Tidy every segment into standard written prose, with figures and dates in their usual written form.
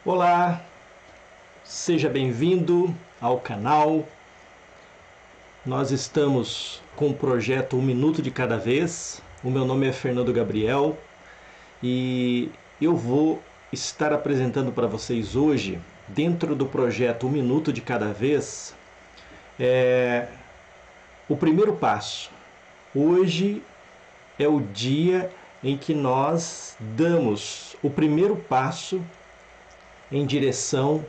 Olá, seja bem-vindo ao canal. Nós estamos com o projeto 1 minuto de cada vez. O meu nome é Fernando Gabriel e eu vou estar apresentando para vocês hoje, dentro do projeto 1 minuto de cada vez, o primeiro passo. Hoje é o dia em que nós damos o primeiro passo em direção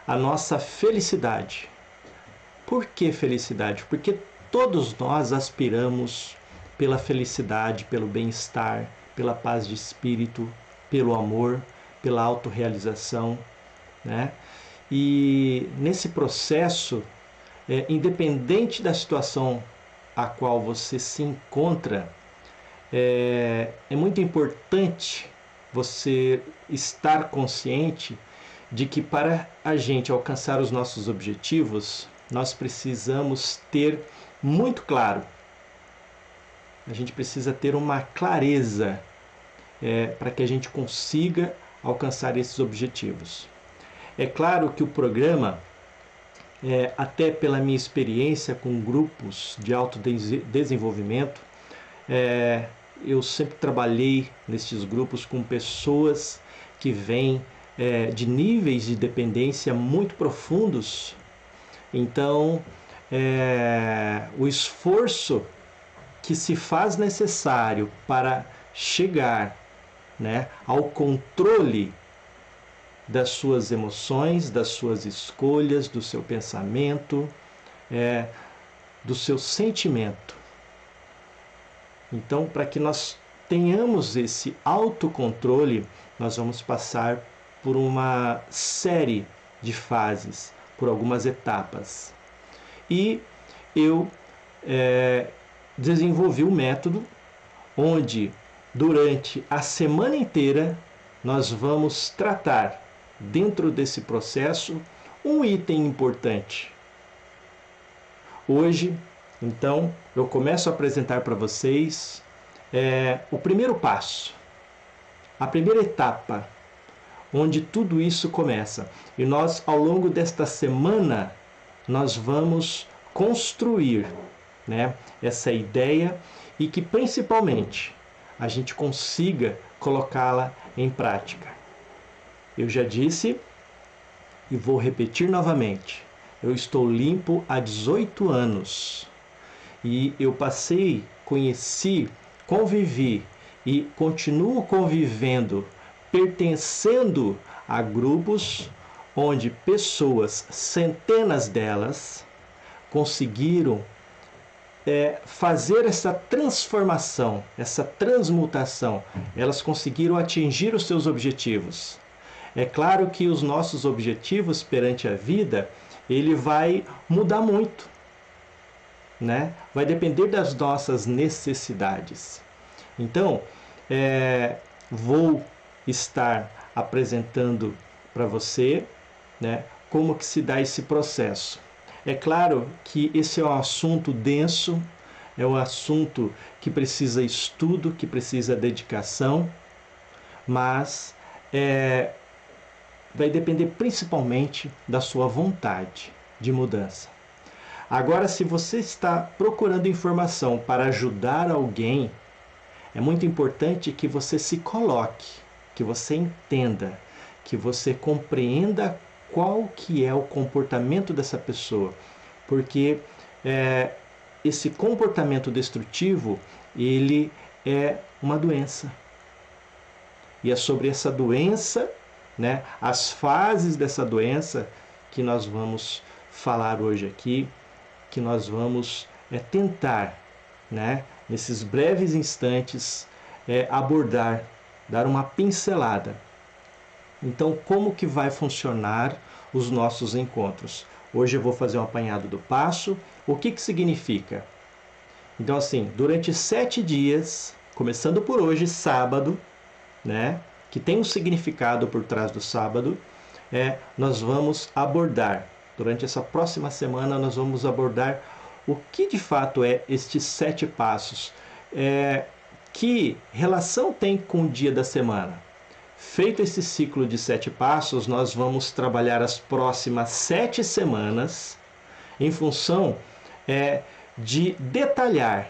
à nossa felicidade. Por que felicidade? Porque todos nós aspiramos pela felicidade, pelo bem-estar, pela paz de espírito, pelo amor, pela autorrealização, né? E nesse processo, independente da situação a qual você se encontra, é muito importante você estar consciente de que para a gente alcançar os nossos objetivos, nós precisamos ter muito claro, a gente precisa ter uma clareza para que a gente consiga alcançar esses objetivos. É claro que o programa, até pela minha experiência com grupos de autodesenvolvimento, eu sempre trabalhei nesses grupos com pessoas que vêm de níveis de dependência muito profundos. Então, o esforço que se faz necessário para chegar, né, ao controle das suas emoções, das suas escolhas, do seu pensamento, do seu sentimento. Então, para que nós tenhamos esse autocontrole, nós vamos passar por uma série de fases, por algumas etapas. E eu desenvolvi um método onde, durante a semana inteira, nós vamos tratar, dentro desse processo, um item importante. Hoje, então, eu começo a apresentar para vocês o primeiro passo, a primeira etapa, onde tudo isso começa. E nós, ao longo desta semana, nós vamos construir, né, essa ideia e que, principalmente, a gente consiga colocá-la em prática. Eu já disse e vou repetir novamente, eu estou limpo há 18 anos. E eu passei, conheci, convivi e continuo convivendo, pertencendo a grupos onde pessoas, centenas delas, conseguiram fazer essa transformação, essa transmutação. Elas conseguiram atingir os seus objetivos. É claro que os nossos objetivos perante a vida, ele vai mudar muito, né? Vai depender das nossas necessidades. Então, vou estar apresentando para você, né, como que se dá esse processo. É claro que esse é um assunto denso, é um assunto que precisa estudo, que precisa dedicação, mas vai depender principalmente da sua vontade de mudança. Agora, se você está procurando informação para ajudar alguém, é muito importante que você se coloque, que você entenda, que você compreenda qual que é o comportamento dessa pessoa. Porque esse comportamento destrutivo, ele é uma doença. E é sobre essa doença, né, as fases dessa doença, que nós vamos falar hoje aqui, que nós vamos tentar, né, nesses breves instantes, abordar, dar uma pincelada. Então, como que vai funcionar os nossos encontros? Hoje eu vou fazer um apanhado do passo. O que que significa? Então, assim, durante 7 dias, começando por hoje, sábado, né, que tem um significado por trás do sábado, nós vamos abordar, durante essa próxima semana, nós vamos abordar o que de fato é estes 7 passos. Que relação tem com o dia da semana? feito esse ciclo de 7 passos, nós vamos trabalhar as próximas 7 semanas em função de detalhar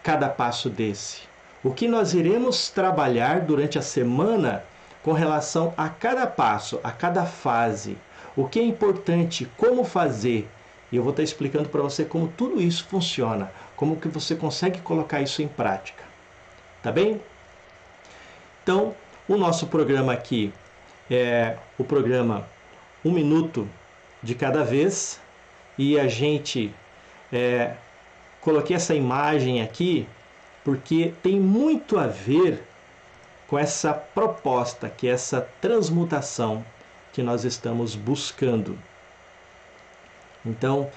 cada passo desse. O que nós iremos trabalhar durante a semana com relação a cada passo, a cada fase, o que é importante, como fazer. E eu vou estar explicando para você como tudo isso funciona, como que você consegue colocar isso em prática. Tá bem? Então, o nosso programa aqui é o programa 1 minuto de cada vez, e a gente coloquei essa imagem aqui porque tem muito a ver com essa proposta, que é essa transmutação que nós estamos buscando. Então,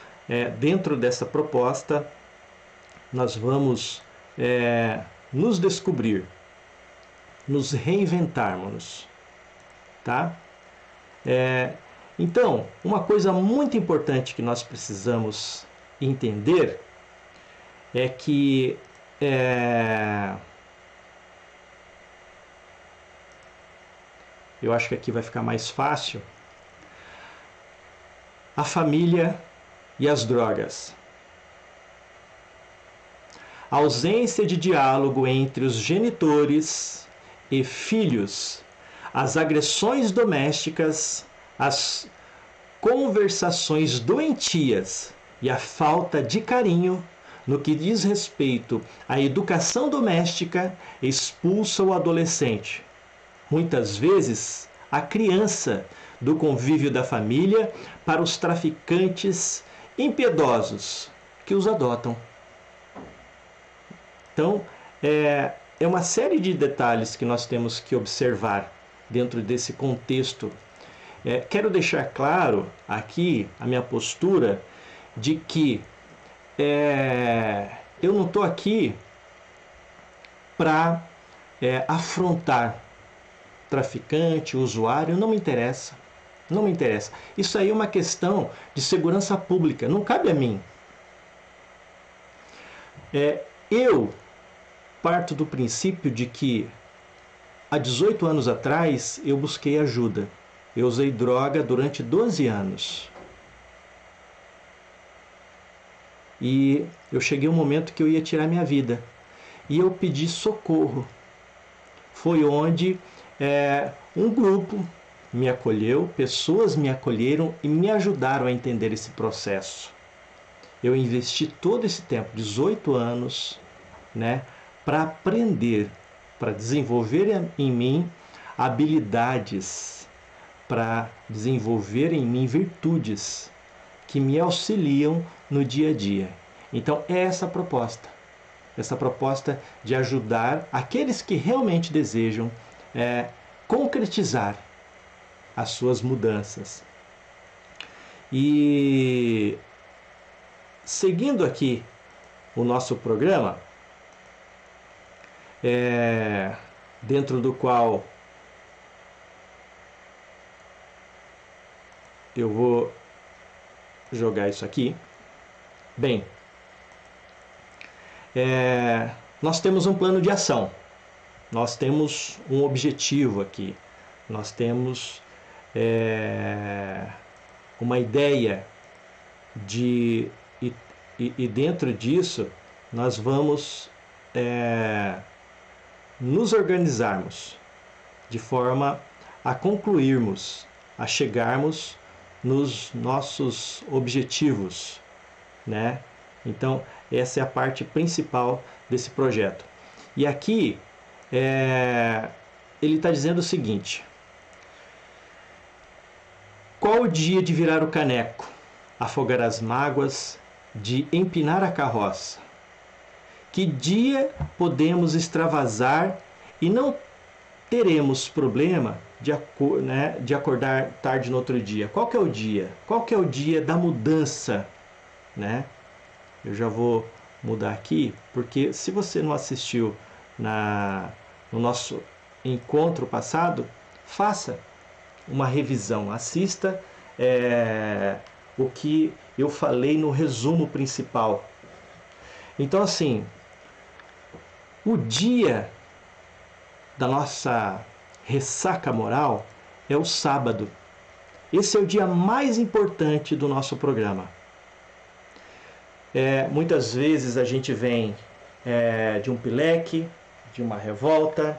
dentro dessa proposta, nós vamos nos descobrir, nos reinventarmos, tá? Então, uma coisa muito importante que nós precisamos entender é que eu acho que aqui vai ficar mais fácil. A família e as drogas. A ausência de diálogo entre os genitores e filhos, as agressões domésticas, as conversações doentias e a falta de carinho no que diz respeito à educação doméstica expulsa o adolescente, muitas vezes a criança, do convívio da família para os traficantes impiedosos que os adotam. Então, é uma série de detalhes que nós temos que observar dentro desse contexto. Quero deixar claro aqui a minha postura de que eu não estou aqui para afrontar traficante, usuário, não me interessa. Não me interessa. Isso aí é uma questão de segurança pública, não cabe a mim. Eu parto do princípio de que há 18 anos atrás eu busquei ajuda. Eu usei droga durante 12 anos. E eu cheguei a um momento que eu ia tirar minha vida. E eu pedi socorro. Foi onde um grupo me acolheu, pessoas me acolheram e me ajudaram a entender esse processo. Eu investi todo esse tempo, 18 anos, para aprender, para desenvolver em mim habilidades, para desenvolver em mim virtudes que me auxiliam no dia a dia. Então, é essa proposta de ajudar aqueles que realmente desejam concretizar as suas mudanças. E seguindo aqui o nosso programa, dentro do qual eu vou jogar isso aqui. Bem, nós temos um plano de ação, nós temos um objetivo aqui, nós temos uma ideia e dentro disso nós vamos nos organizarmos de forma a concluirmos, a chegarmos nos nossos objetivos, Então, essa é a parte principal desse projeto. E aqui ele está dizendo o seguinte: qual o dia de virar o caneco, afogar as mágoas, de empinar a carroça? Que dia podemos extravasar e não teremos problema de acordar tarde no outro dia? Qual que é o dia? Qual que é o dia da mudança? Eu já vou mudar aqui, porque se você não assistiu no nosso encontro passado, faça uma revisão, assista o que eu falei no resumo principal. Então, assim, o dia da nossa ressaca moral é o sábado. Esse é o dia mais importante do nosso programa. Muitas vezes a gente vem de um pileque, de uma revolta,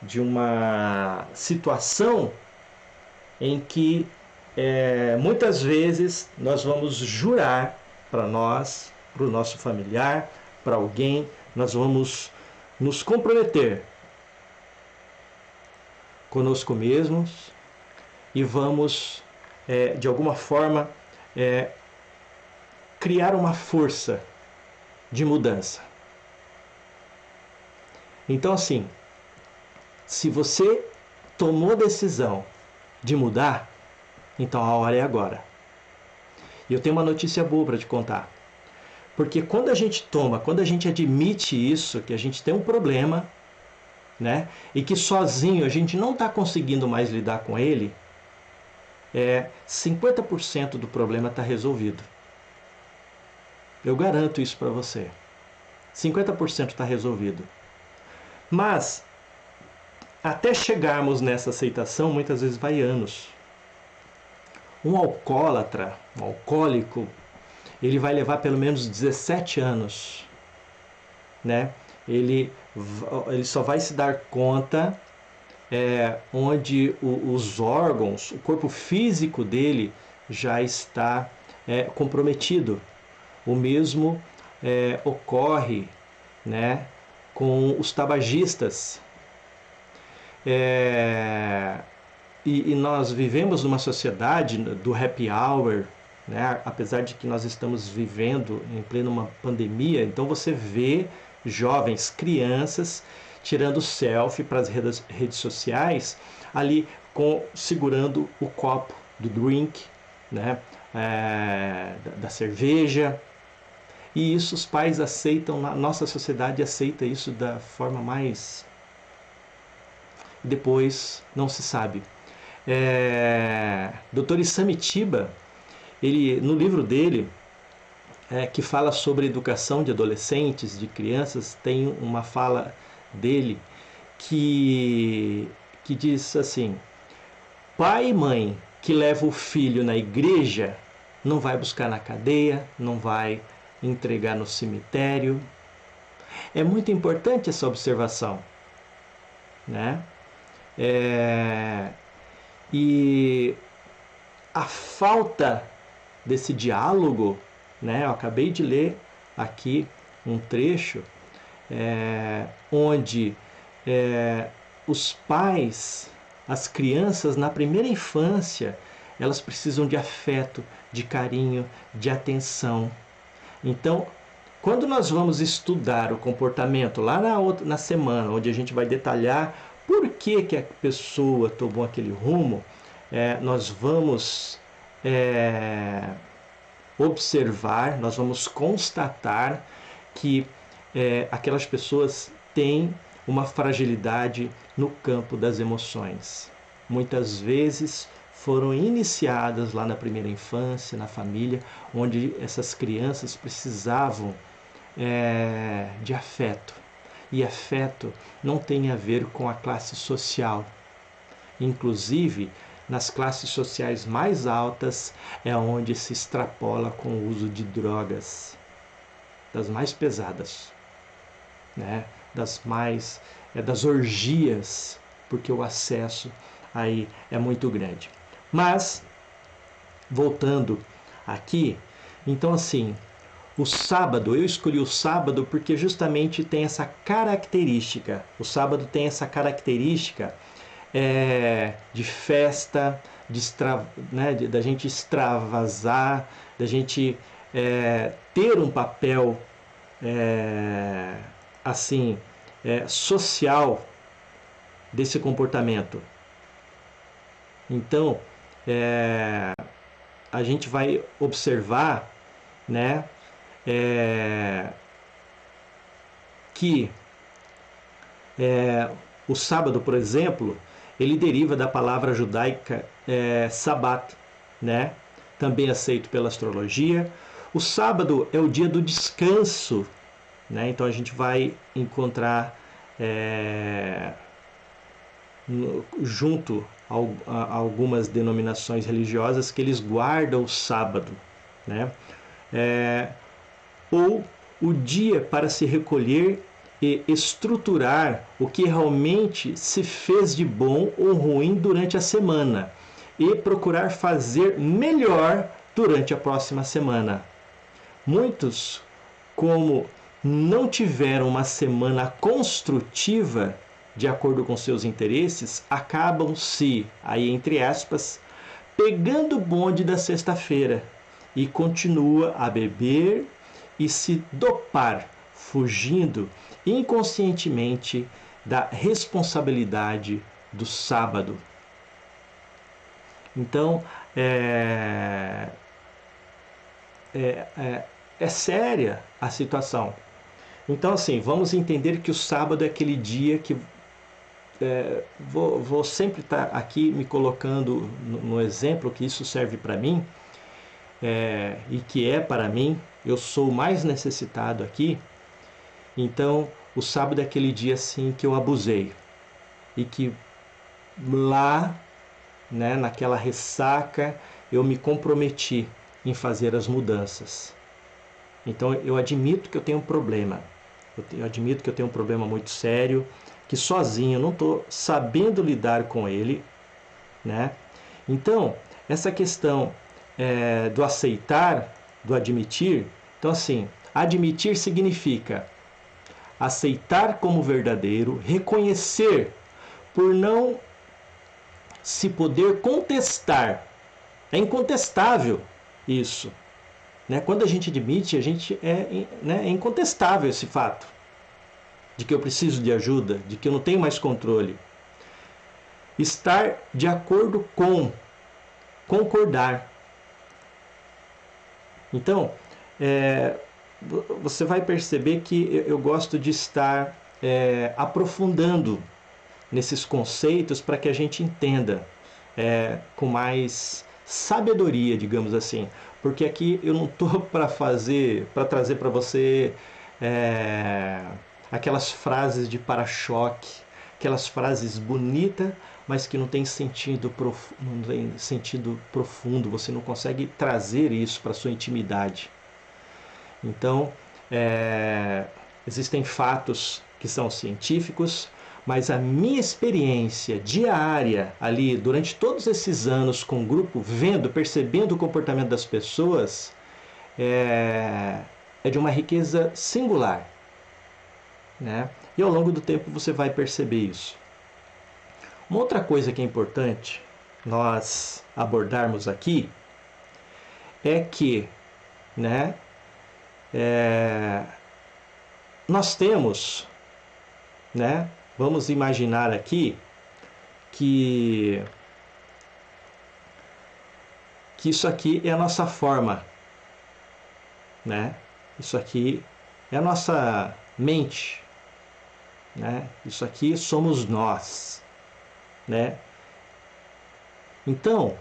de uma situação em que muitas vezes nós vamos jurar para nós, para o nosso familiar, para alguém, nós vamos nos comprometer conosco mesmos e vamos, de alguma forma, criar uma força de mudança. Então, assim, se você tomou a decisão de mudar, então a hora é agora. E eu tenho uma notícia boa para te contar. Porque quando a gente admite isso, que a gente tem um problema, né? E que sozinho a gente não está conseguindo mais lidar com ele, 50% do problema está resolvido. Eu garanto isso para você. 50% está resolvido. Mas, até chegarmos nessa aceitação, muitas vezes vai anos. Um alcoólatra, um alcoólico, ele vai levar pelo menos 17 anos, né? Ele só vai se dar conta onde os órgãos, o corpo físico dele já está comprometido. O mesmo ocorre, né, com os tabagistas. E nós vivemos numa sociedade do happy hour, né? Apesar de que nós estamos vivendo em plena pandemia, então você vê jovens, crianças, tirando selfie para as redes sociais, ali segurando o copo do drink, né? Da cerveja. E isso os pais aceitam, a nossa sociedade aceita isso da forma mais... Depois não se sabe. Dr. Isamitiba, ele, no livro dele, que fala sobre educação de adolescentes, de crianças, tem uma fala dele que diz assim: pai e mãe que leva o filho na igreja não vai buscar na cadeia, não vai entregar no cemitério. É muito importante essa observação, né? E a falta desse diálogo, né? Eu acabei de ler aqui um trecho onde os pais, as crianças na primeira infância, elas precisam de afeto, de carinho, de atenção. Então, quando nós vamos estudar o comportamento lá na semana, onde a gente vai detalhar por que a pessoa tomou aquele rumo, nós vamos observar, nós vamos constatar que aquelas pessoas têm uma fragilidade no campo das emoções. Muitas vezes foram iniciadas lá na primeira infância, na família, onde essas crianças precisavam de afeto. E afeto não tem a ver com a classe social. Inclusive, nas classes sociais mais altas é onde se extrapola com o uso de drogas, das mais pesadas, né? Das orgias, porque o acesso aí é muito grande. Mas, voltando aqui, então assim, o sábado, eu escolhi o sábado porque justamente tem essa característica. O sábado tem essa característica de festa, da gente extravasar, da gente ter um papel social desse comportamento. Então, a gente vai observar, né, que o sábado, por exemplo, ele deriva da palavra judaica sabat, né, também aceito pela astrologia. O sábado é o dia do descanso, né, então a gente vai encontrar junto a algumas denominações religiosas que eles guardam o sábado, né? Ou o dia para se recolher e estruturar o que realmente se fez de bom ou ruim durante a semana e procurar fazer melhor durante a próxima semana. Muitos, como não tiveram uma semana construtiva de acordo com seus interesses, acabam se, aí entre aspas, pegando o bonde da sexta-feira e continua a beber e se dopar, fugindo inconscientemente da responsabilidade do sábado. Então, é séria a situação. Então, assim, vamos entender que o sábado é aquele dia que vou sempre estar aqui me colocando no exemplo que isso serve para mim, e que é para mim, eu sou o mais necessitado aqui. Então, o sábado é aquele dia assim que eu abusei e que lá, né, naquela ressaca, eu me comprometi em fazer as mudanças. Então, eu admito que eu tenho um problema. Eu admito que eu tenho um problema muito sério, que sozinho eu não estou sabendo lidar com ele, né? Então, essa questão do aceitar, do admitir, então assim, admitir significa aceitar como verdadeiro, reconhecer por não se poder contestar. É incontestável isso. Né? Quando a gente admite, é incontestável esse fato de que eu preciso de ajuda, de que eu não tenho mais controle. Estar de acordo com, concordar. Então, você vai perceber que eu gosto de estar aprofundando nesses conceitos para que a gente entenda com mais sabedoria, digamos assim. Porque aqui eu não estou para trazer para você aquelas frases de para-choque, aquelas frases bonitas, mas que não tem sentido profundo, você não consegue trazer isso para a sua intimidade. Então, existem fatos que são científicos, mas a minha experiência diária ali, durante todos esses anos com o grupo, percebendo o comportamento das pessoas, é de uma riqueza singular. Né? E ao longo do tempo você vai perceber isso. Uma outra coisa que é importante nós abordarmos aqui é que, né, nós temos, né, vamos imaginar aqui que isso aqui é a nossa forma, né? Isso aqui é a nossa mente, né? Isso aqui somos nós, né? Então,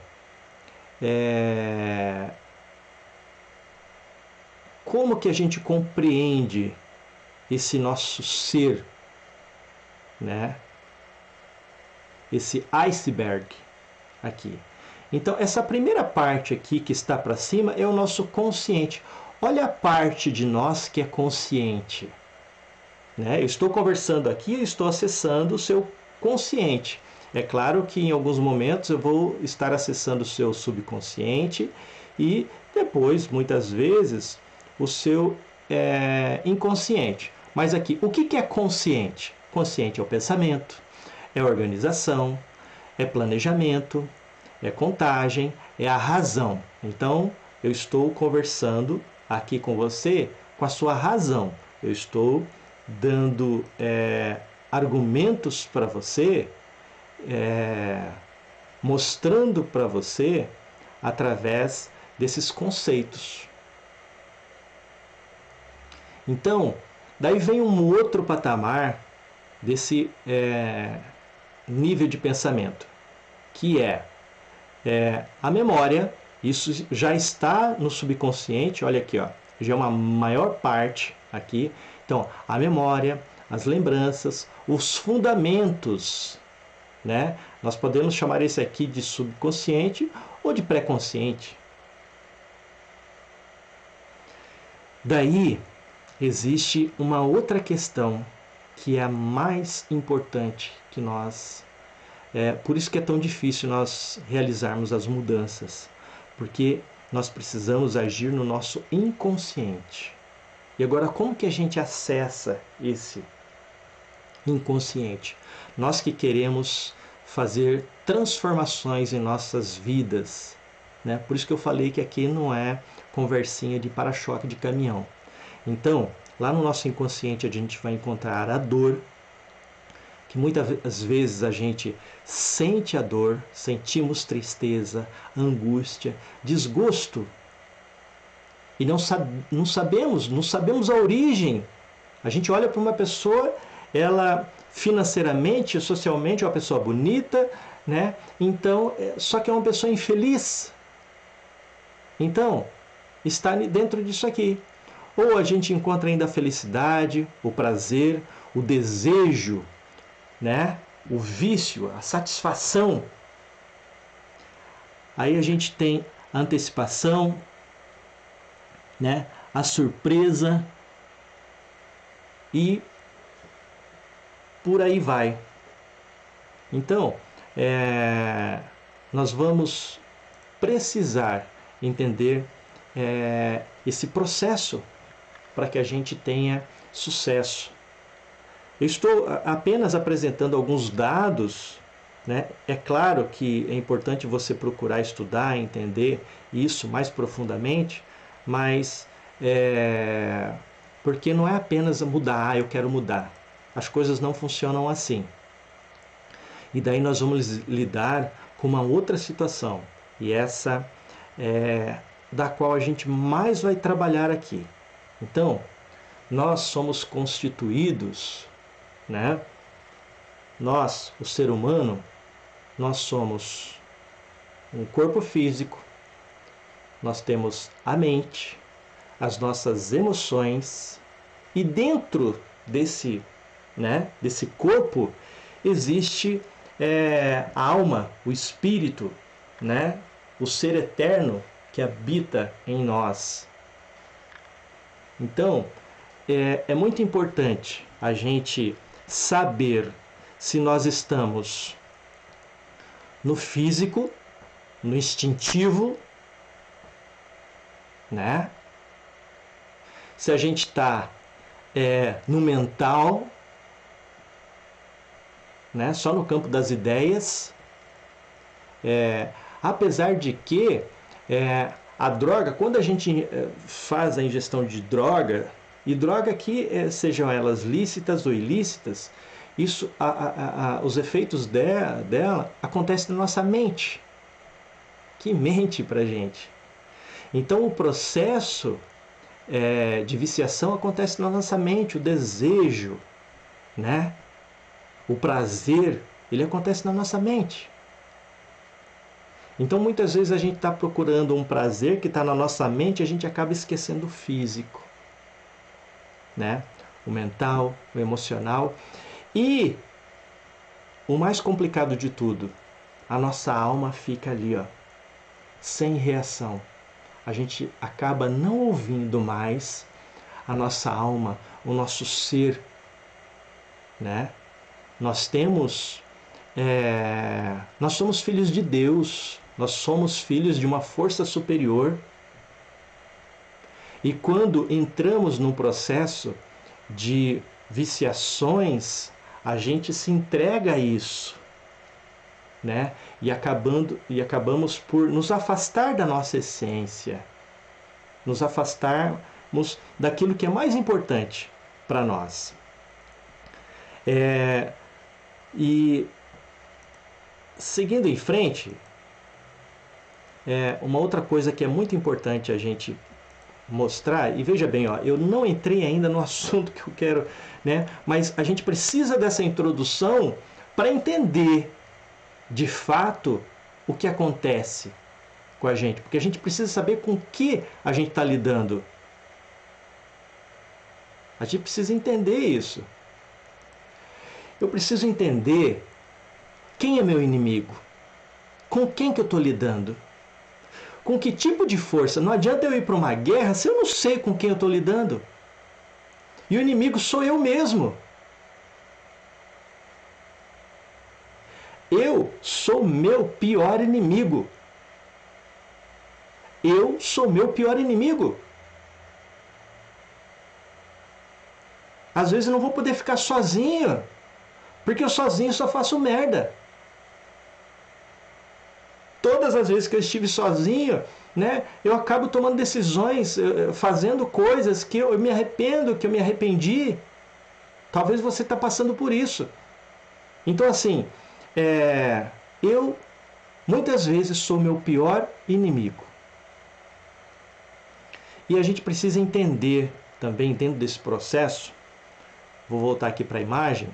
como que a gente compreende esse nosso ser, né? Esse iceberg aqui. Então, essa primeira parte aqui que está para cima é o nosso consciente. Olha a parte de nós que é consciente. Né? Eu estou conversando aqui, eu estou acessando o seu consciente. É claro que em alguns momentos eu vou estar acessando o seu subconsciente e depois, muitas vezes, o seu inconsciente. Mas aqui, o que é consciente? Consciente é o pensamento, é organização, é planejamento, é contagem, é a razão. Então, eu estou conversando aqui com você com a sua razão. Eu estou dando argumentos para você, mostrando para você através desses conceitos. Então, daí vem um outro patamar desse nível de pensamento, que é a memória. Isso já está no subconsciente, olha aqui, ó, já é uma maior parte aqui. Então, a memória, as lembranças, os fundamentos né? Nós podemos chamar esse aqui de subconsciente ou de pré-consciente. Daí existe uma outra questão que é a mais importante que nós... por isso que é tão difícil nós realizarmos as mudanças, porque nós precisamos agir no nosso inconsciente. E agora, como que a gente acessa esse inconsciente? Nós que queremos fazer transformações em nossas vidas, né? Por isso que eu falei que aqui não é conversinha de para-choque de caminhão. Então, lá no nosso inconsciente a gente vai encontrar a dor, que muitas vezes a gente sente a dor, sentimos tristeza, angústia, desgosto, e não sabemos a origem. A gente olha para uma pessoa, ela financeiramente, socialmente é uma pessoa bonita, né? Então, só que é uma pessoa infeliz. Então, está dentro disso aqui. Ou a gente encontra ainda a felicidade, o prazer, o desejo, né? O vício, a satisfação. Aí a gente tem a antecipação, né? A surpresa e por aí vai. Então, nós vamos precisar entender esse processo para que a gente tenha sucesso. Eu estou apenas apresentando alguns dados, né? É claro que é importante você procurar estudar, entender isso mais profundamente, mas porque não é apenas mudar, eu quero mudar. As coisas não funcionam assim. E daí nós vamos lidar com uma outra situação, e essa é da qual a gente mais vai trabalhar aqui. Então, nós somos constituídos, né? Nós, o ser humano, nós somos um corpo físico, nós temos a mente, as nossas emoções, e dentro desse corpo existe a alma, o espírito, né? O ser eterno que habita em nós. Então, é muito importante a gente saber se nós estamos no físico, no instintivo, né? Se a gente está no mental, né? Só no campo das ideias. Apesar de que a droga, quando a gente faz a ingestão de droga, e droga aqui, sejam elas lícitas ou ilícitas, isso, os efeitos dela acontecem na nossa mente, que mente pra gente. Então o processo de viciação acontece na nossa mente, o desejo, né? O prazer, ele acontece na nossa mente. Então muitas vezes a gente está procurando um prazer que está na nossa mente, e a gente acaba esquecendo o físico, né? O mental, o emocional. E o mais complicado de tudo, a nossa alma fica ali, ó, sem reação. A gente acaba não ouvindo mais a nossa alma, o nosso ser, né? Nós somos filhos de Deus, nós somos filhos de uma força superior. E quando entramos num processo de viciações, a gente se entrega a isso, né? E acabamos por nos afastar da nossa essência, nos afastarmos daquilo que é mais importante para nós. E seguindo em frente, uma outra coisa que é muito importante a gente mostrar, e veja bem, ó, eu não entrei ainda no assunto que eu quero, né? Mas a gente precisa dessa introdução para entender de fato o que acontece com a gente, porque a gente precisa saber com que a gente está lidando. A gente precisa entender isso. Eu preciso entender Quem é meu inimigo? Com quem que eu estou lidando? Com que tipo de força? Não adianta eu ir para uma guerra se eu não sei com quem eu estou lidando. E o inimigo sou eu mesmo. Eu sou meu pior inimigo. Eu sou meu pior inimigo. Às vezes eu não vou poder ficar sozinho, porque eu sozinho só faço merda. Todas as vezes que eu estive sozinho, né, eu acabo tomando decisões, fazendo coisas que eu me arrependo, que eu me arrependi. Talvez você está passando por isso. Então, assim, eu muitas vezes sou meu pior inimigo. E a gente precisa entender também, dentro desse processo, vou voltar aqui para a imagem.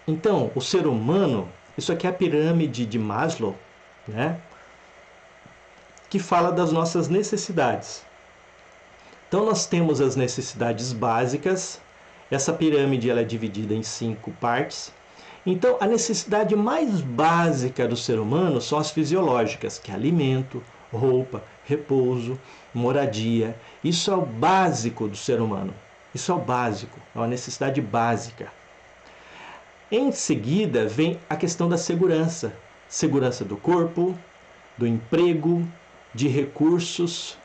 Então, o ser humano, isso aqui é a pirâmide de Maslow, né? Que fala das nossas necessidades. Então, nós temos as necessidades básicas. Essa pirâmide ela é dividida em 5 partes. Então, a necessidade mais básica do ser humano são as fisiológicas, que é alimento, roupa, repouso, moradia. Isso é o básico do ser humano. Isso é o básico, é uma necessidade básica. Em seguida, vem a questão da segurança. Segurança do corpo, do emprego, de recursos,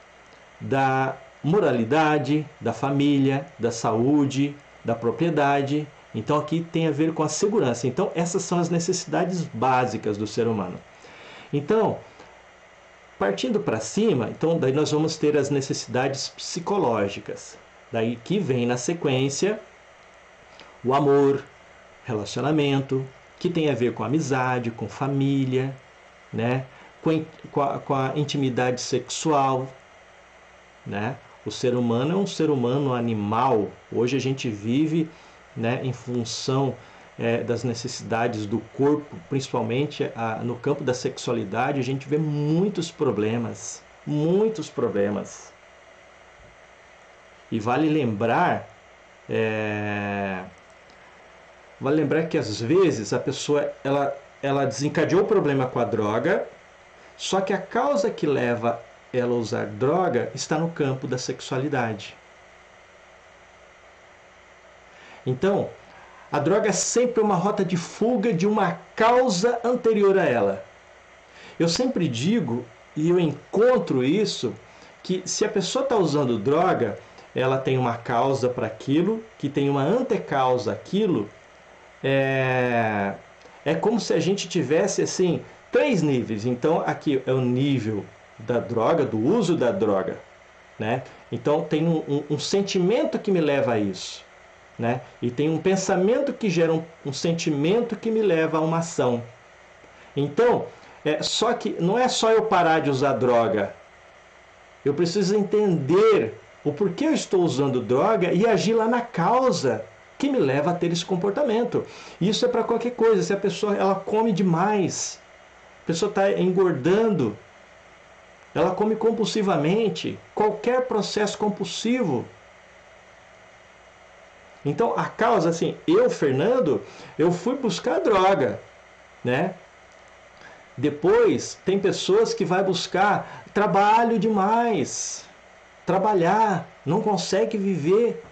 da moralidade, da família, da saúde, da propriedade. Então aqui tem a ver com a segurança. Então essas são as necessidades básicas do ser humano. Então, partindo para cima, então daí nós vamos ter as necessidades psicológicas. Daí que vem na sequência o amor, relacionamento, que tem a ver com amizade, com família, né? Com a intimidade sexual, né? O ser humano é um ser humano animal. Hoje a gente vive, né, em função das necessidades do corpo, principalmente no campo da sexualidade, a gente vê muitos problemas. Muitos problemas. E vale lembrar que às vezes a pessoa ela desencadeou o problema com a droga, só que a causa que leva ela a usar droga está no campo da sexualidade. Então, a droga é sempre uma rota de fuga de uma causa anterior a ela. Eu sempre digo, e eu encontro isso, que se a pessoa está usando droga, ela tem uma causa para aquilo, que tem uma antecausa àquilo. É como se a gente tivesse assim 3 níveis. Então aqui é o nível da droga, do uso da droga, né? Então tem um sentimento que me leva a isso, né? E tem um pensamento que gera um sentimento que me leva a uma ação. Então, só que não é só eu parar de usar droga. Eu preciso entender o porquê eu estou usando droga e agir lá na causa que me leva a ter esse comportamento. Isso é para qualquer coisa. Se a pessoa ela come demais, a pessoa está engordando, ela come compulsivamente, qualquer processo compulsivo. Então a causa, assim, eu, Fernando, eu fui buscar droga, né? Depois tem pessoas que vai buscar trabalho demais, trabalhar, não consegue viver,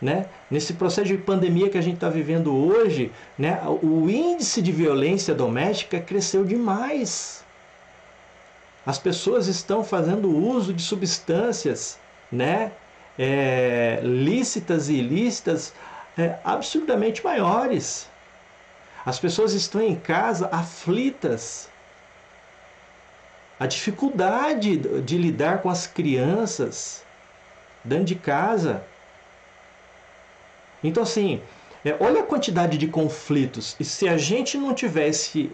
né? Nesse processo de pandemia que a gente está vivendo hoje, né? O índice de violência doméstica cresceu demais. As pessoas estão fazendo uso de substâncias, né? Lícitas e ilícitas absurdamente maiores. As pessoas estão em casa aflitas. A dificuldade de lidar com as crianças dentro de casa. Então, assim, olha a quantidade de conflitos. E se a gente não tivesse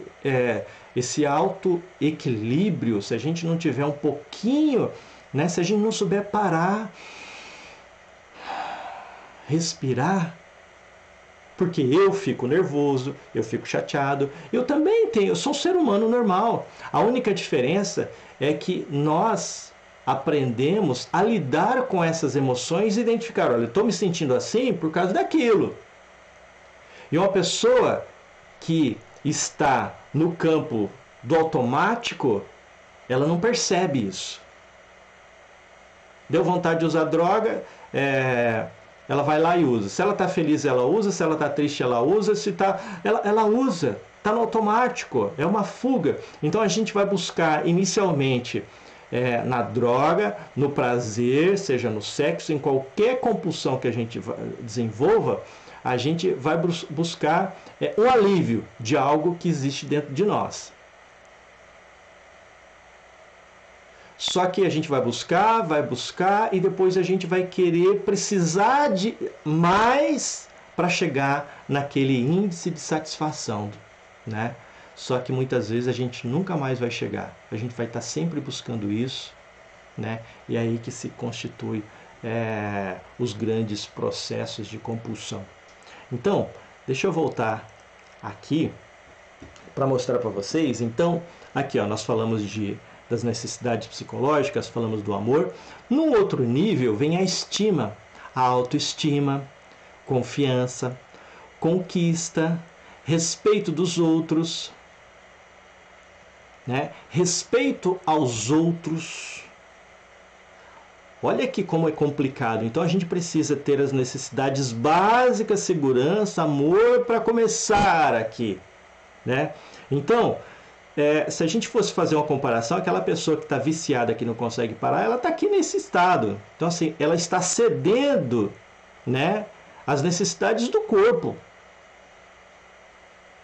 esse auto-equilíbrio, se a gente não tiver um pouquinho, né, se a gente não souber parar, respirar, porque eu fico nervoso, eu fico chateado, eu também tenho, eu sou um ser humano normal. A única diferença é que nós aprendemos a lidar com essas emoções e identificar, olha, eu estou me sentindo assim por causa daquilo. E uma pessoa que está no campo do automático, ela não percebe isso. Deu vontade de usar droga, ela vai lá e usa. Se ela está feliz, ela usa. Se ela está triste, ela usa. Ela usa. Está no automático. É uma fuga. Então a gente vai buscar inicialmente na droga, no prazer, seja no sexo, em qualquer compulsão que a gente desenvolva, a gente vai buscar um alívio de algo que existe dentro de nós. Só que a gente vai buscar e depois a gente vai querer precisar de mais para chegar naquele índice de satisfação, né? Só que muitas vezes a gente nunca mais vai chegar. A gente vai estar sempre buscando isso, né? E é aí que se constitui os grandes processos de compulsão. Então, deixa eu voltar aqui para mostrar para vocês. Então, aqui ó, nós falamos das necessidades psicológicas, falamos do amor. Num outro nível vem a estima, a autoestima, confiança, conquista, respeito dos outros, né? Respeito aos outros. Olha aqui como é complicado. Então a gente precisa ter as necessidades básicas, segurança, amor, para começar aqui, né? Então, se a gente fosse fazer uma comparação, aquela pessoa que está viciada, que não consegue parar, ela está aqui nesse estado. Então, assim, ela está cedendo, né, as necessidades do corpo.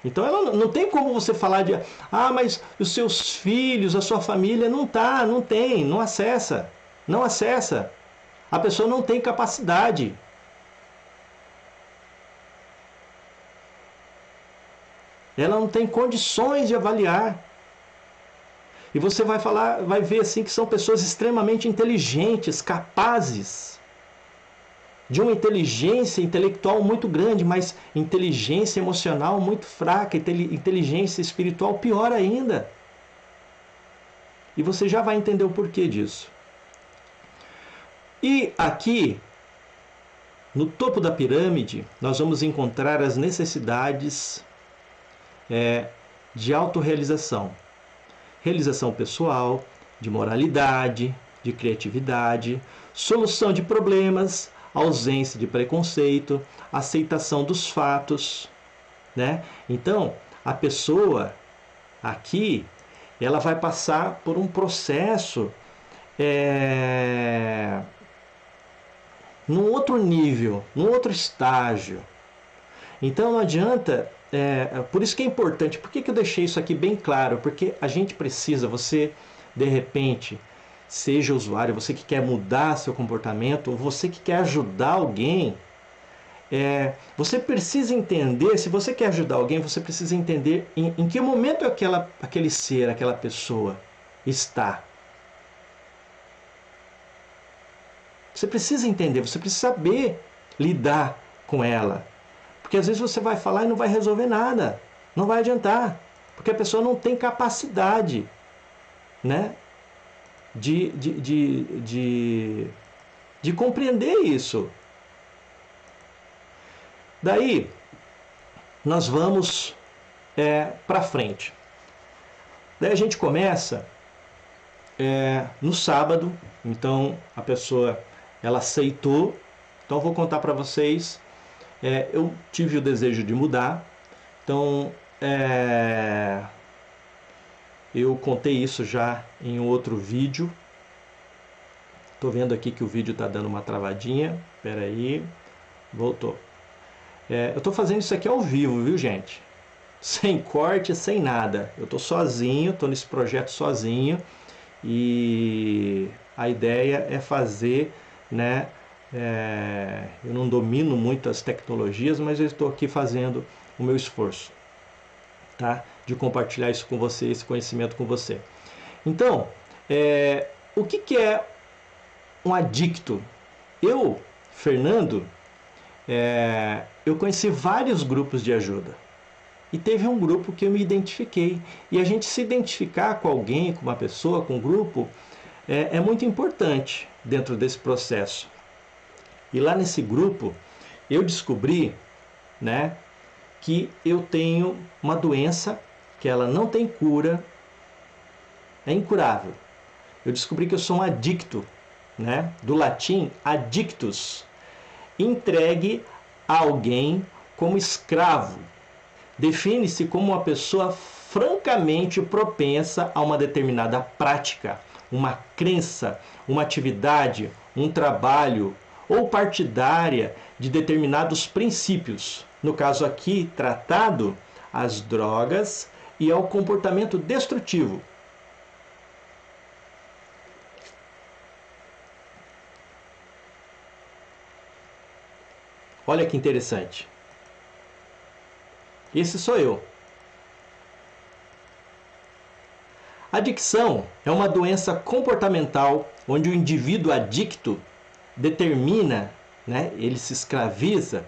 Então, ela não tem como você falar de, mas os seus filhos, a sua família, não tem, não acessa. Não acessa. A pessoa não tem capacidade. Ela não tem condições de avaliar. E você vai ver assim que são pessoas extremamente inteligentes, capazes, de uma inteligência intelectual muito grande, mas inteligência emocional muito fraca, inteligência espiritual pior ainda. E você já vai entender o porquê disso. E aqui, no topo da pirâmide, nós vamos encontrar as necessidades de autorrealização. Realização pessoal, de moralidade, de criatividade, solução de problemas, ausência de preconceito, aceitação dos fatos, né? Então, a pessoa aqui, ela vai passar por um processo num outro nível, num outro estágio. Então não adianta, por isso que é importante, por que eu deixei isso aqui bem claro? Porque a gente precisa, você de repente, seja usuário, você que quer mudar seu comportamento, ou você que quer ajudar alguém, você precisa entender, se você quer ajudar alguém, você precisa entender em que momento aquele ser, aquela pessoa está. Você precisa entender, você precisa saber lidar com ela. Porque às vezes você vai falar e não vai resolver nada. Não vai adiantar. Porque a pessoa não tem capacidade, né, de compreender isso. Daí, nós vamos para frente. Daí a gente começa no sábado. Então, a pessoa, ela aceitou. Então, eu vou contar para vocês. Eu tive o desejo de mudar, então eu contei isso já em outro vídeo. Estou vendo aqui que o vídeo está dando uma travadinha. Espera aí, voltou. Eu estou fazendo isso aqui ao vivo, viu, gente? Sem corte, sem nada. Eu estou sozinho, estou nesse projeto sozinho e a ideia é fazer, né? Eu não domino muito as tecnologias, mas eu estou aqui fazendo o meu esforço, tá? De compartilhar isso com você, esse conhecimento com você. Então, o que é um adicto? Eu, Fernando, eu conheci vários grupos de ajuda. E teve um grupo que eu me identifiquei. E a gente se identificar com alguém, com uma pessoa, com um grupo, é muito importante dentro desse processo. E lá nesse grupo, eu descobri, né, que eu tenho uma doença que ela não tem cura, é incurável. Eu descobri que eu sou um adicto, né? Do latim addictus, entregue a alguém como escravo. Define-se como uma pessoa francamente propensa a uma determinada prática, uma crença, uma atividade, um trabalho ou partidária de determinados princípios. No caso aqui tratado, às drogas e ao comportamento destrutivo. Olha que interessante. Esse sou eu. A adicção é uma doença comportamental onde o indivíduo adicto determina, né, ele se escraviza,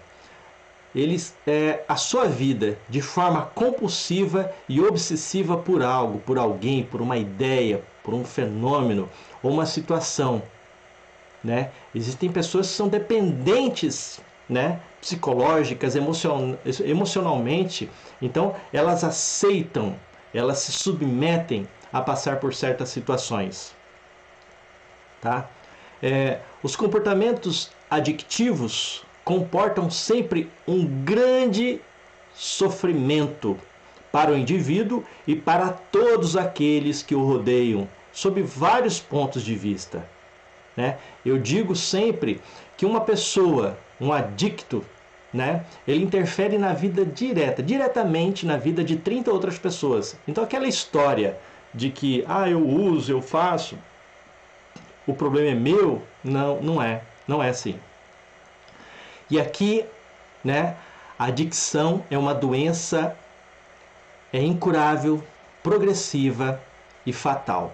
a sua vida de forma compulsiva e obsessiva por algo, por alguém, por uma ideia, por um fenômeno ou uma situação, né? Existem pessoas que são dependentes, né, psicológicas, emocionalmente, então elas aceitam, elas se submetem a passar por certas situações, tá? Os comportamentos adictivos comportam sempre um grande sofrimento para o indivíduo e para todos aqueles que o rodeiam, sob vários pontos de vista, né? Eu digo sempre que uma pessoa, um adicto, né, ele interfere na vida diretamente na vida de 30 outras pessoas. Então aquela história de que eu uso, eu faço, o problema é meu, não é assim. E aqui, né, a adicção é uma doença incurável, progressiva e fatal.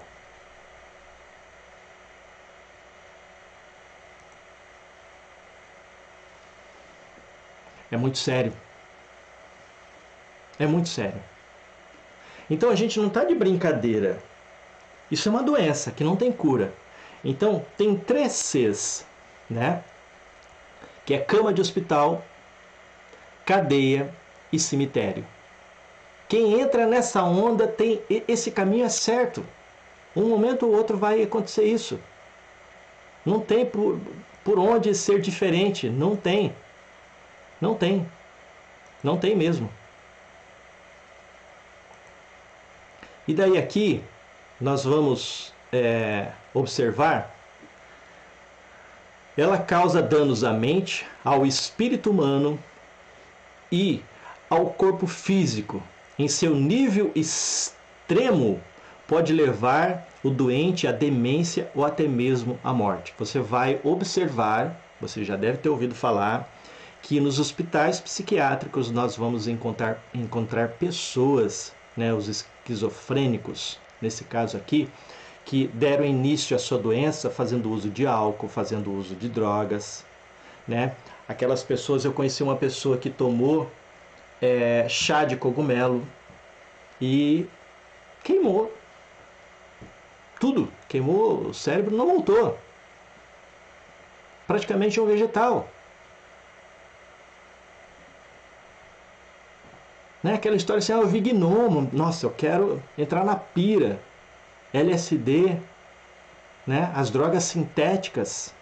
É muito sério. É muito sério. Então a gente não está de brincadeira. Isso é uma doença que não tem cura. Então tem 3 Cs, né? Que é cama de hospital, cadeia e cemitério. Quem entra nessa onda tem esse caminho é certo. Um momento ou outro vai acontecer isso. Não tem por onde ser diferente. Não tem. Não tem. Não tem mesmo. E daí aqui nós vamos observar. Ela causa danos à mente, ao espírito humano e ao corpo físico. Em seu nível extremo, pode levar o doente à demência ou até mesmo à morte. Você vai observar, você já deve ter ouvido falar, que nos hospitais psiquiátricos nós vamos encontrar pessoas, né, os esquizofrênicos, nesse caso aqui, que deram início à sua doença fazendo uso de álcool, fazendo uso de drogas, né? Aquelas pessoas, eu conheci uma pessoa que tomou chá de cogumelo e queimou tudo, queimou o cérebro, não voltou. Praticamente um vegetal. Né? Aquela história assim, eu vi gnomo, nossa, eu quero entrar na pira. LSD, né? As drogas sintéticas.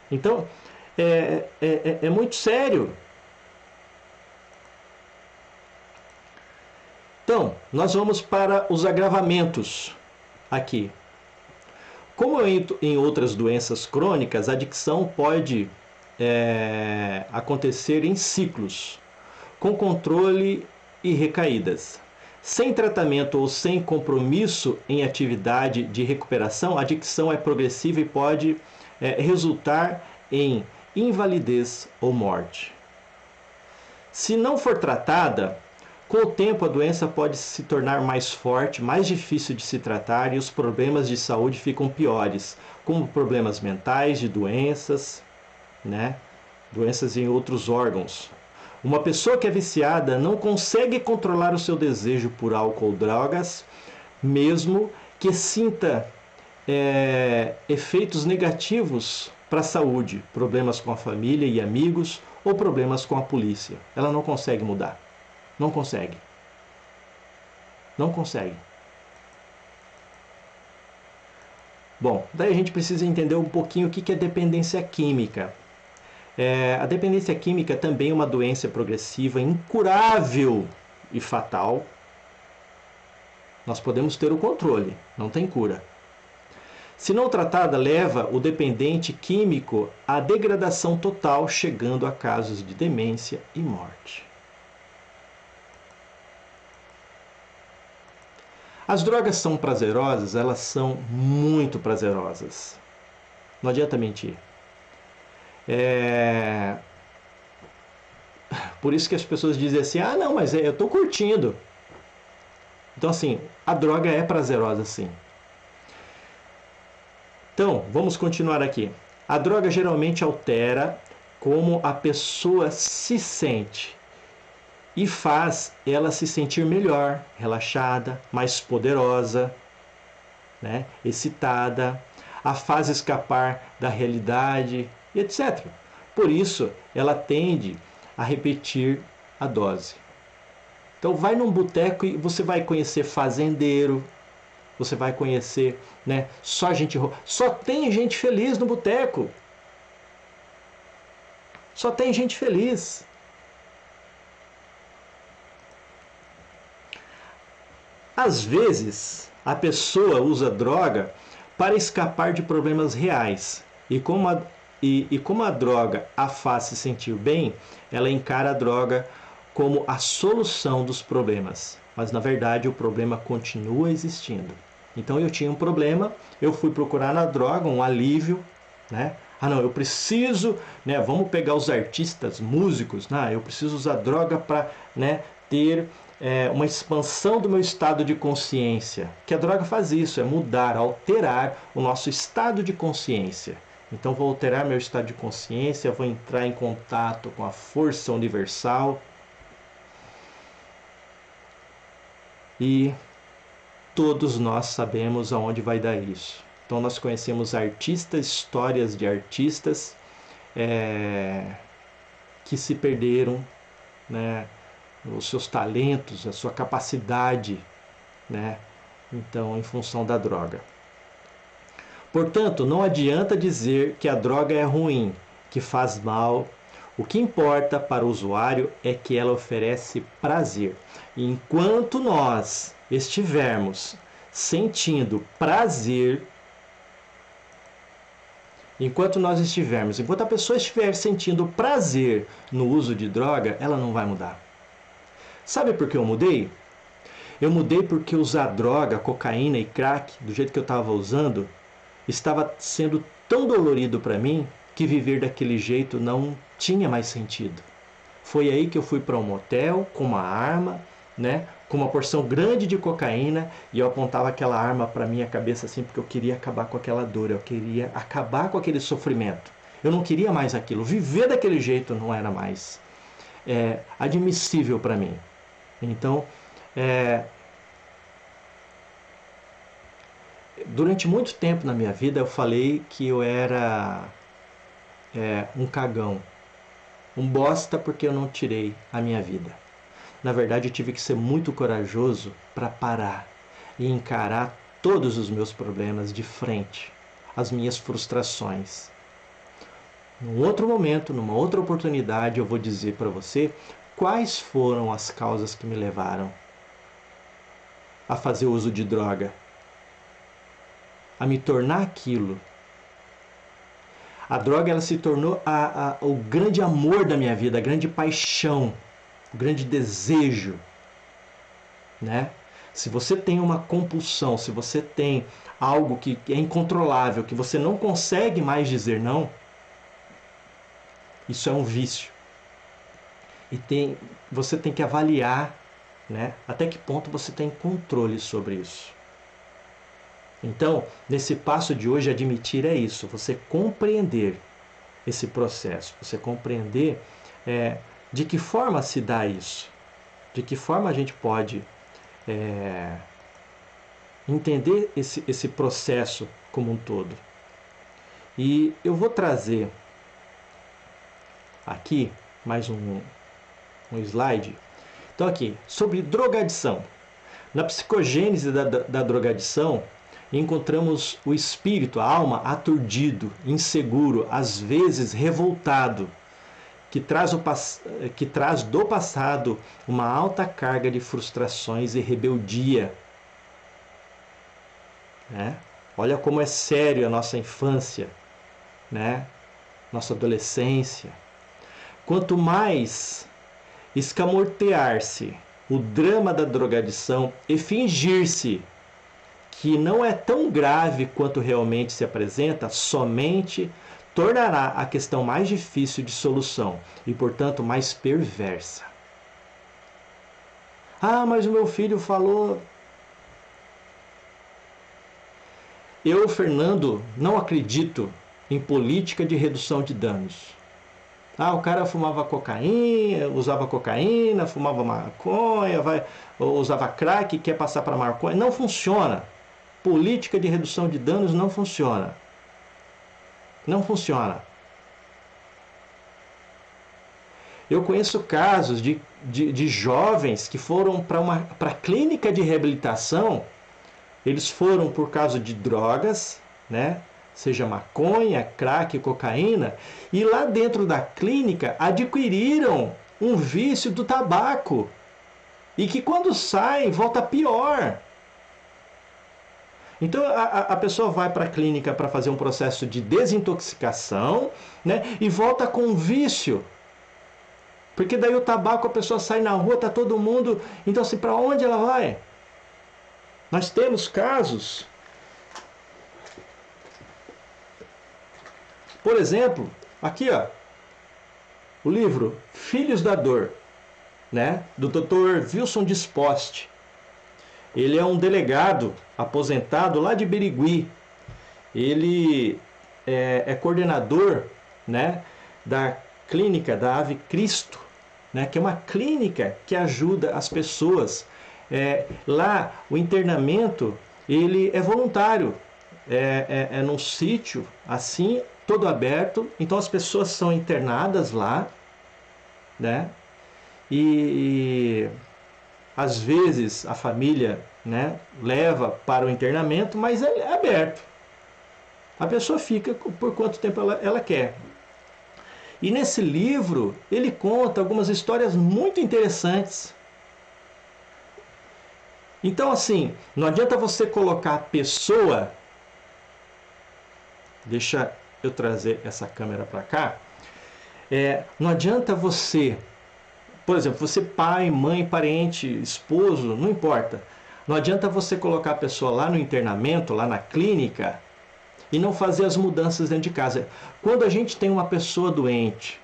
Então, é muito sério. Então, nós vamos para os agravamentos aqui. Como em outras doenças crônicas, a adicção pode acontecer em ciclos, com controle e recaídas. Sem tratamento ou sem compromisso em atividade de recuperação, a adicção é progressiva e pode resultar em invalidez ou morte. Se não for tratada, com o tempo a doença pode se tornar mais forte, mais difícil de se tratar e os problemas de saúde ficam piores, como problemas mentais, de doenças, né? Doenças em outros órgãos. Uma pessoa que é viciada não consegue controlar o seu desejo por álcool ou drogas, mesmo que sinta efeitos negativos para a saúde, problemas com a família e amigos ou problemas com a polícia. Ela não consegue mudar. Não consegue. Não consegue. Bom, daí a gente precisa entender um pouquinho o que é dependência química. A dependência química também é uma doença progressiva, incurável e fatal. Nós podemos ter o controle, não tem cura. Se não tratada, leva o dependente químico à degradação total, chegando a casos de demência e morte. As drogas são prazerosas? Elas são muito prazerosas. Não adianta mentir. Por isso que as pessoas dizem assim, ah não, mas eu estou curtindo. Então assim, a droga é prazerosa sim. Então, vamos continuar aqui. A droga geralmente altera como a pessoa se sente e faz ela se sentir melhor, relaxada, mais poderosa, né? Excitada, a faz escapar da realidade, etc. Por isso, ela tende a repetir a dose. Então, vai num boteco e você vai conhecer fazendeiro, você vai conhecer, né, só tem gente feliz no boteco. Só tem gente feliz. Às vezes, a pessoa usa droga para escapar de problemas reais. E como a droga a faz se sentir bem, ela encara a droga como a solução dos problemas. Mas, na verdade, o problema continua existindo. Então, eu tinha um problema, eu fui procurar na droga um alívio, né? Ah, não, eu preciso, né? Vamos pegar os artistas, músicos, né? Eu preciso usar droga para, né, ter uma expansão do meu estado de consciência. Que a droga faz isso, é mudar, alterar o nosso estado de consciência. Então, vou alterar meu estado de consciência, vou entrar em contato com a força universal. E todos nós sabemos aonde vai dar isso. Então nós conhecemos artistas, histórias de artistas que se perderam, né, os seus talentos, a sua capacidade, né, então em função da droga. Portanto, não adianta dizer que a droga é ruim, que faz mal. O que importa para o usuário é que ela oferece prazer. E enquanto nós estivermos sentindo prazer, enquanto a pessoa estiver sentindo prazer no uso de droga, ela não vai mudar. Sabe por que eu mudei? Eu mudei porque usar droga, cocaína e crack, do jeito que eu estava usando, estava sendo tão dolorido para mim que viver daquele jeito não tinha mais sentido. Foi aí que eu fui para um motel com uma arma, né, com uma porção grande de cocaína, e eu apontava aquela arma para minha cabeça assim, porque eu queria acabar com aquela dor, eu queria acabar com aquele sofrimento. Eu não queria mais aquilo. Viver daquele jeito não era mais admissível para mim. Então, durante muito tempo na minha vida eu falei que eu era um cagão, um bosta, porque eu não tirei a minha vida. Na verdade, eu tive que ser muito corajoso para parar e encarar todos os meus problemas de frente, as minhas frustrações. Num outro momento, numa outra oportunidade, eu vou dizer para você quais foram as causas que me levaram a fazer uso de droga, a me tornar aquilo. A droga, ela se tornou o grande amor da minha vida, a grande paixão, o grande desejo, né? Se você tem uma compulsão, se você tem algo que é incontrolável, que você não consegue mais dizer não, isso é um vício. E você tem que avaliar, né, até que ponto você tem controle sobre isso. Então, nesse passo de hoje, admitir é isso, você compreender esse processo, você compreender de que forma se dá isso, de que forma a gente pode entender esse processo como um todo. E eu vou trazer aqui mais um slide. Então aqui, sobre drogadição. Na psicogênese da drogadição, encontramos o espírito, a alma, aturdido, inseguro, às vezes revoltado, que traz do passado uma alta carga de frustrações e rebeldia. Né? Olha como é sério a nossa infância, né? Nossa adolescência. Quanto mais escamotear-se o drama da drogadição e fingir-se que não é tão grave quanto realmente se apresenta, somente tornará a questão mais difícil de solução e, portanto, mais perversa. Ah, mas o meu filho falou. Eu, Fernando, não acredito em política de redução de danos. Ah, o cara fumava cocaína, usava cocaína, fumava maconha, usava crack e quer passar para maconha. Não funciona. Política de redução de danos não funciona. Não funciona. Eu conheço casos de jovens que foram para a clínica de reabilitação. Eles foram por causa de drogas, né? Seja maconha, crack, cocaína, e lá dentro da clínica adquiriram um vício do tabaco. E que quando saem, volta pior. Então a pessoa vai para a clínica para fazer um processo de desintoxicação, né? E volta com um vício. Porque daí o tabaco, a pessoa sai na rua, tá todo mundo. Então assim, para onde ela vai? Nós temos casos, por exemplo, aqui ó, o livro Filhos da Dor, né, do Dr. Wilson Dispost. Ele é um delegado aposentado lá de Birigui. Ele é coordenador, né, da clínica da Ave Cristo, né, que é uma clínica que ajuda as pessoas. Lá o internamento ele é voluntário, é num sítio assim, todo aberto, então as pessoas são internadas lá, né? E às vezes a família, né, leva para o internamento, mas é aberto. A pessoa fica por quanto tempo ela quer. E nesse livro ele conta algumas histórias muito interessantes. Então, assim, não adianta você colocar a pessoa. Deixa eu trazer essa câmera para cá. Não adianta você, por exemplo, você pai, mãe, parente, esposo, não importa. Não adianta você colocar a pessoa lá no internamento, lá na clínica, e não fazer as mudanças dentro de casa. Quando a gente tem uma pessoa doente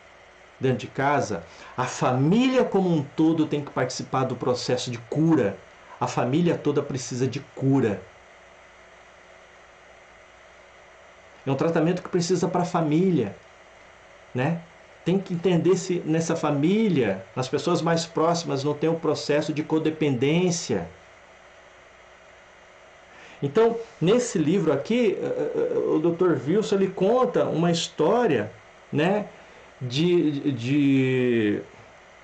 dentro de casa, a família como um todo tem que participar do processo de cura. A família toda precisa de cura. É um tratamento que precisa para a família, né? Tem que entender se nessa família, nas pessoas mais próximas, não tem um processo de codependência. Então, nesse livro aqui, o Dr. Wilson ele conta uma história, né, de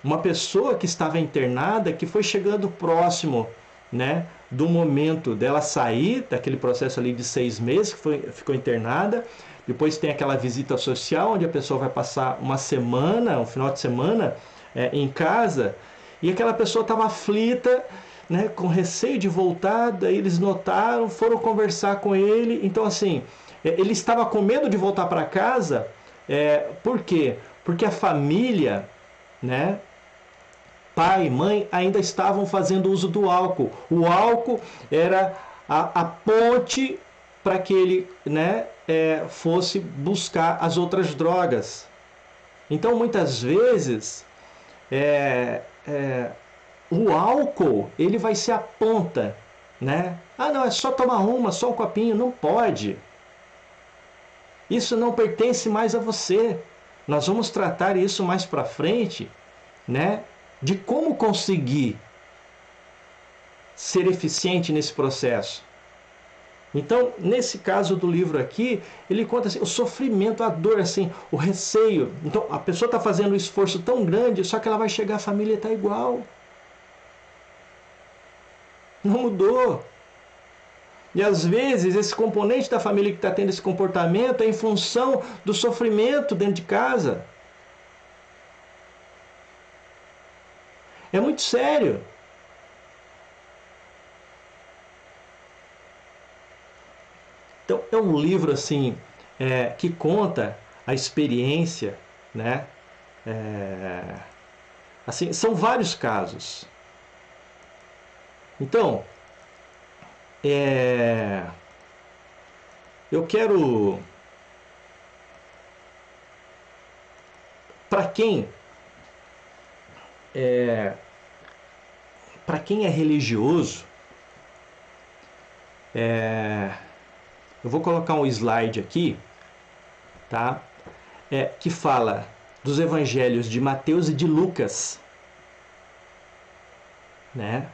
uma pessoa que estava internada, que foi chegando próximo, né, do momento dela sair daquele processo ali de 6 meses, que ficou internada. Depois tem aquela visita social, onde a pessoa vai passar uma semana, um final de semana, em casa, e aquela pessoa estava aflita, né, com receio de voltar. Daí eles notaram, foram conversar com ele. Então, assim, ele estava com medo de voltar para casa. Por quê? Porque a família, né, pai e mãe, ainda estavam fazendo uso do álcool. O álcool era a ponte para que ele, né, fosse buscar as outras drogas. Então, muitas vezes, o álcool ele vai ser a ponta, né? Ah, não, é só tomar uma, só um copinho. Não pode. Isso não pertence mais a você. Nós vamos tratar isso mais para frente, né? De como conseguir ser eficiente nesse processo. Então, nesse caso do livro aqui, ele conta assim, o sofrimento, a dor, assim, o receio. Então, a pessoa está fazendo um esforço tão grande, só que ela vai chegar, a família está igual. Não mudou. E às vezes esse componente da família que está tendo esse comportamento é em função do sofrimento dentro de casa. É muito sério. Então é um livro assim que conta a experiência, né? Assim, são vários casos. Então, eu quero, para quem é religioso, eu vou colocar um slide aqui, tá? Que fala dos evangelhos de Mateus e de Lucas, né?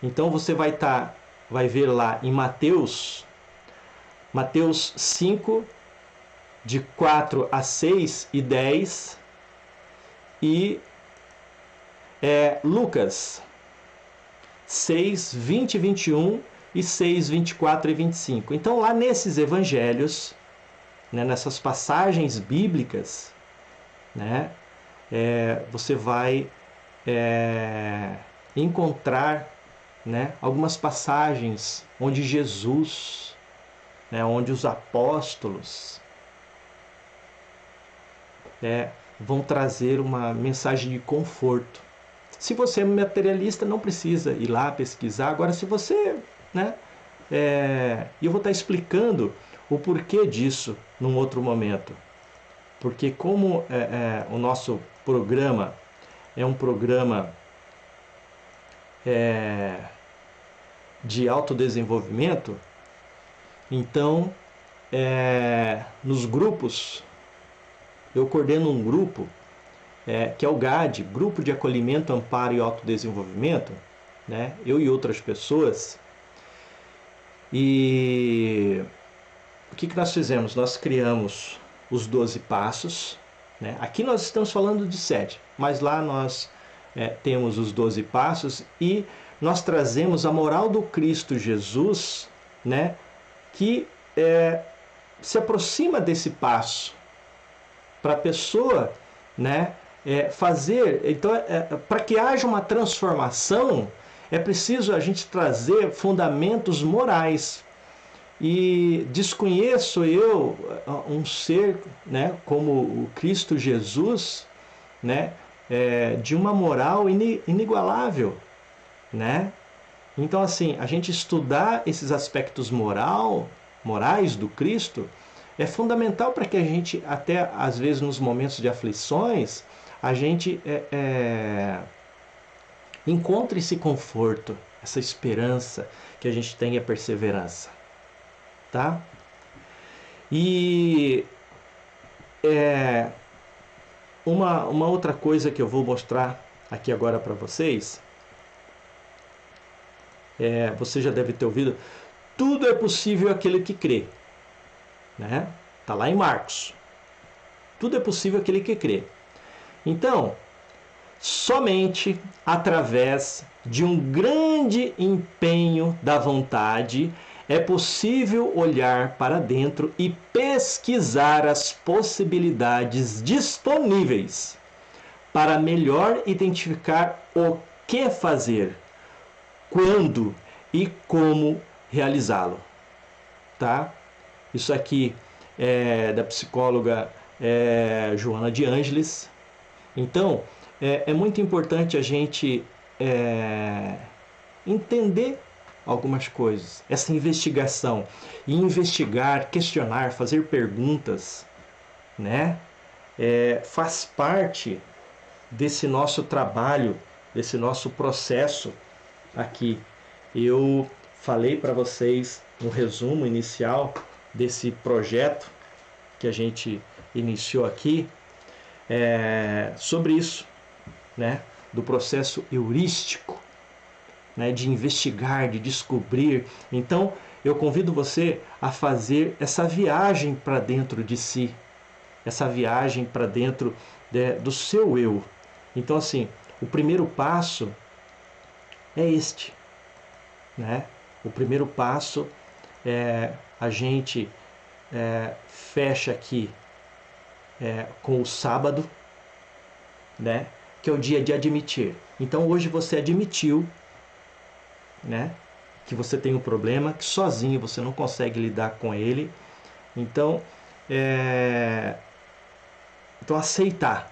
Então você vai ver lá em Mateus 5, de 4 a 6 e 10, e Lucas 6, 20 e 21 e 6, 24 e 25. Então lá nesses evangelhos, né, nessas passagens bíblicas, né, você vai encontrar, né, algumas passagens onde Jesus, né, onde os apóstolos vão trazer uma mensagem de conforto. Se você é materialista, não precisa ir lá pesquisar. Agora, se você, né, eu vou estar explicando o porquê disso num outro momento. Porque como o nosso programa é um programa de autodesenvolvimento, então nos grupos, eu coordeno um grupo que é o GAD, Grupo de Acolhimento, Amparo e Autodesenvolvimento, né? Eu e outras pessoas. E o que nós fizemos? Nós criamos os 12 passos, né? Aqui nós estamos falando de 7, mas lá nós temos os 12 passos e nós trazemos a moral do Cristo Jesus, né? Que se aproxima desse passo para a pessoa, né, fazer. Então, para que haja uma transformação, é preciso a gente trazer fundamentos morais. E desconheço eu um ser, né, como o Cristo Jesus, né, de uma moral inigualável, né? Então, assim, a gente estudar esses aspectos morais do Cristo é fundamental para que a gente, até às vezes nos momentos de aflições, a gente encontre esse conforto, essa esperança, que a gente tenha perseverança. Tá? E uma outra coisa que eu vou mostrar aqui agora para vocês, você já deve ter ouvido, tudo é possível aquele que crê. Né? Tá lá em Marcos. Tudo é possível aquele que crê. Então, somente através de um grande empenho da vontade é possível olhar para dentro e pesquisar as possibilidades disponíveis para melhor identificar o que fazer, quando e como realizá-lo. Tá? Isso aqui é da psicóloga Joana de Ângeles. Então, é muito importante a gente entender algumas coisas, essa investigação. E investigar, questionar, fazer perguntas, né? Faz parte desse nosso trabalho, desse nosso processo aqui. Eu falei para vocês um resumo inicial desse projeto que a gente iniciou aqui, sobre isso, né, do processo heurístico, né, de investigar, de descobrir. Então, eu convido você a fazer essa viagem para dentro de si, essa viagem para dentro do seu eu. Então, assim, o primeiro passo é este, né? O primeiro passo é a gente fecha aqui com o sábado, né? Que é o dia de admitir. Então hoje você admitiu, né? Que você tem um problema, que sozinho você não consegue lidar com ele. Então, então aceitar.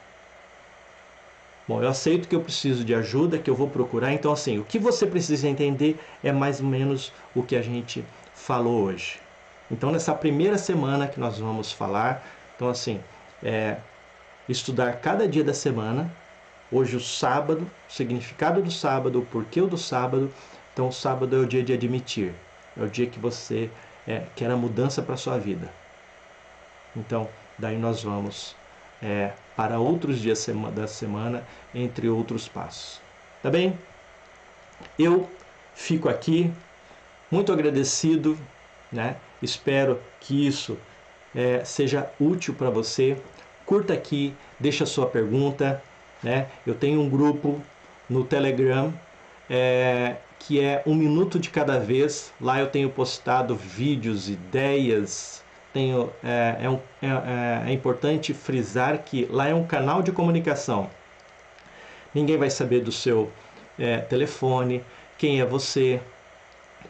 Bom, eu aceito que eu preciso de ajuda, que eu vou procurar. Então, assim, o que você precisa entender é mais ou menos o que a gente falou hoje. Então, nessa primeira semana que nós vamos falar, então, assim, estudar cada dia da semana. Hoje, o sábado, o significado do sábado, o porquê do sábado. Então, o sábado é o dia de admitir. É o dia que você quer a mudança para a sua vida. Então, daí nós vamos para outros dias da semana, entre outros passos. Tá bem? Eu fico aqui muito agradecido, né? Espero que isso seja útil para você. Curta aqui, deixa a sua pergunta, né? Eu tenho um grupo no Telegram que é 1 minuto de cada vez. Lá eu tenho postado vídeos, ideias. É importante frisar que lá é um canal de comunicação. Ninguém vai saber do seu telefone, quem é você,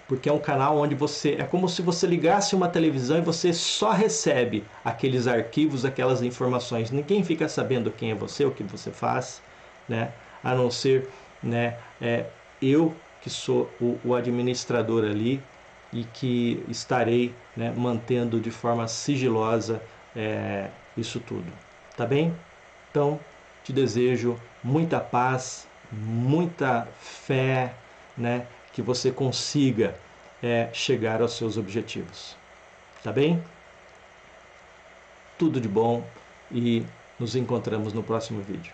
porque é um canal onde é como se você ligasse uma televisão e você só recebe aqueles arquivos, aquelas informações. Ninguém fica sabendo quem é você, o que você faz, né? A não ser, né, eu que sou o administrador ali e que estarei, né, mantendo de forma sigilosa isso tudo. Tá bem? Então, te desejo muita paz, muita fé, né, que você consiga chegar aos seus objetivos. Tá bem? Tudo de bom e nos encontramos no próximo vídeo.